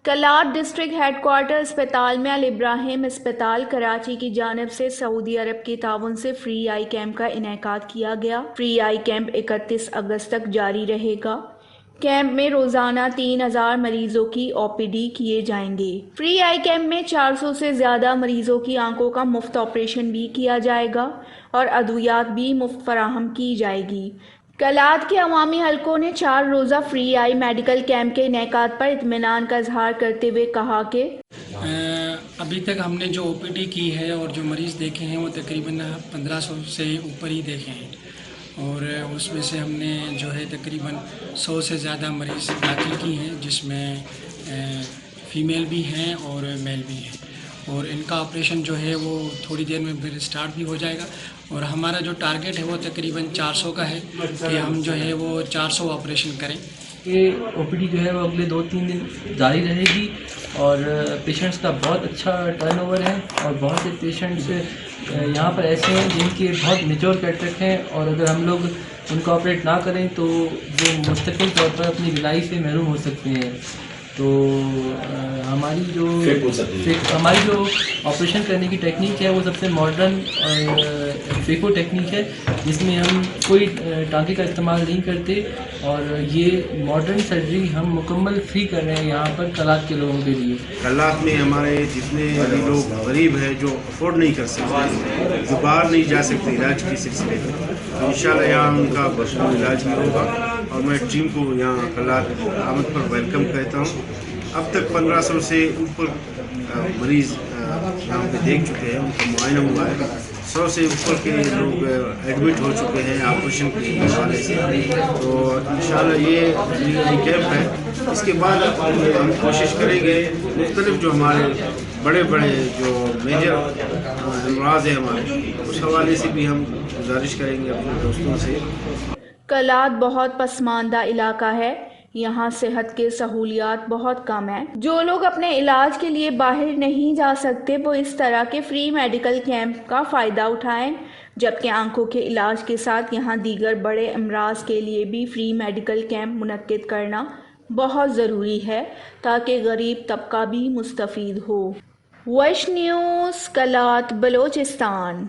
Kalat district head quarter اسپتال میں الابراہیم اسپتال کراچی کی جانب سے سعودی عرب کے تعاون سے فری آئی کیمپ کا انعقاد کیا گیا۔ فری آئی کیمپ 31 اگست تک جاری رہے گا۔ کیمپ میں روزانہ 3000 مریضوں کی او پی ڈی کیے جائیں گے۔ فری آئی کیمپ میں 400 سے زیادہ مریضوں کی آنکھوں کا مفت آپریشن بھی کیا جائے گا اور ادویات بھی مفت فراہم کی جائے گی۔ کلات کے عوامی حلقوں نے 4 روزہ فری آئی میڈیکل کیمپ کے انعقاد پر اطمینان کا اظہار کرتے ہوئے کہا کہ ابھی تک ہم نے جو او پی ڈی کی ہے اور جو مریض دیکھے ہیں وہ تقریباً 1500 سے اوپر ہی دیکھے ہیں، اور اس میں سے ہم نے جو ہے تقریباً 100 سے زیادہ مریض داخل کی ہیں، جس میں فیمیل بھی ہیں اور میل بھی ہیں، اور ان کا آپریشن جو ہے وہ تھوڑی دیر میں پھر اسٹارٹ بھی ہو جائے گا، اور ہمارا جو ٹارگیٹ ہے وہ تقریباً 400 کا ہے کہ ہم جو ہے وہ 400 آپریشن کریں۔ یہ او پی ڈی جو ہے وہ اگلے 2-3 دن جاری رہے گی، اور پیشنٹس کا بہت اچھا ٹرن اوور ہے، اور بہت سے پیشنٹس یہاں پر ایسے ہیں جن کے بہت میچور کیٹریکٹ ہیں، اور اگر ہم لوگ ان کو آپریٹ نہ کریں تو وہ مستقل طور پر اپنی بھلائی سے محروم ہو سکتے ہیں۔ تو ہماری جو آپریشن کرنے کی ٹیکنیک ہے وہ سب سے ماڈرن فیکو ٹیکنیک ہے، جس میں ہم کوئی ٹانکے کا استعمال نہیں کرتے، اور یہ ماڈرن سرجری ہم مکمل فری کر رہے ہیں یہاں پر کلات کے لوگوں کے لیے۔ کلات میں ہمارے جتنے بھی لوگ غریب ہیں جو افورڈ نہیں کر سکتے، جو باہر نہیں جا سکتے علاج کے سلسلے میں، تو انشاءاللہ یہاں ان کا بھرپور علاج بھی ہوگا، اور میں ٹیم کو یہاں کلات آمد پر ویلکم کہتا ہوں۔ اب تک 1500 سے اوپر مریض یہاں پہ دیکھ چکے ہیں، ان کا معائنہ ہوا ہے، 100 سے اوپر کے لوگ ایڈمٹ ہو چکے ہیں آپریشن کے حوالے سے۔ تو انشاءاللہ یہ کیمپ ہے، اس کے بعد ہم کوشش کریں گے مختلف جو ہمارے بڑے جو میجر امراض ہیں ہمارے، اس حوالے سے بھی ہم گزارش کریں گے اپنے دوستوں سے۔ کلات بہت پسماندہ علاقہ ہے، یہاں صحت کے سہولیات بہت کم ہیں۔ جو لوگ اپنے علاج کے لیے باہر نہیں جا سکتے وہ اس طرح کے فری میڈیکل کیمپ کا فائدہ اٹھائیں، جبکہ آنکھوں کے علاج کے ساتھ یہاں دیگر بڑے امراض کے لیے بھی فری میڈیکل کیمپ منعقد کرنا بہت ضروری ہے تاکہ غریب طبقہ بھی مستفید ہو۔ ویش نیوز، کلات، بلوچستان۔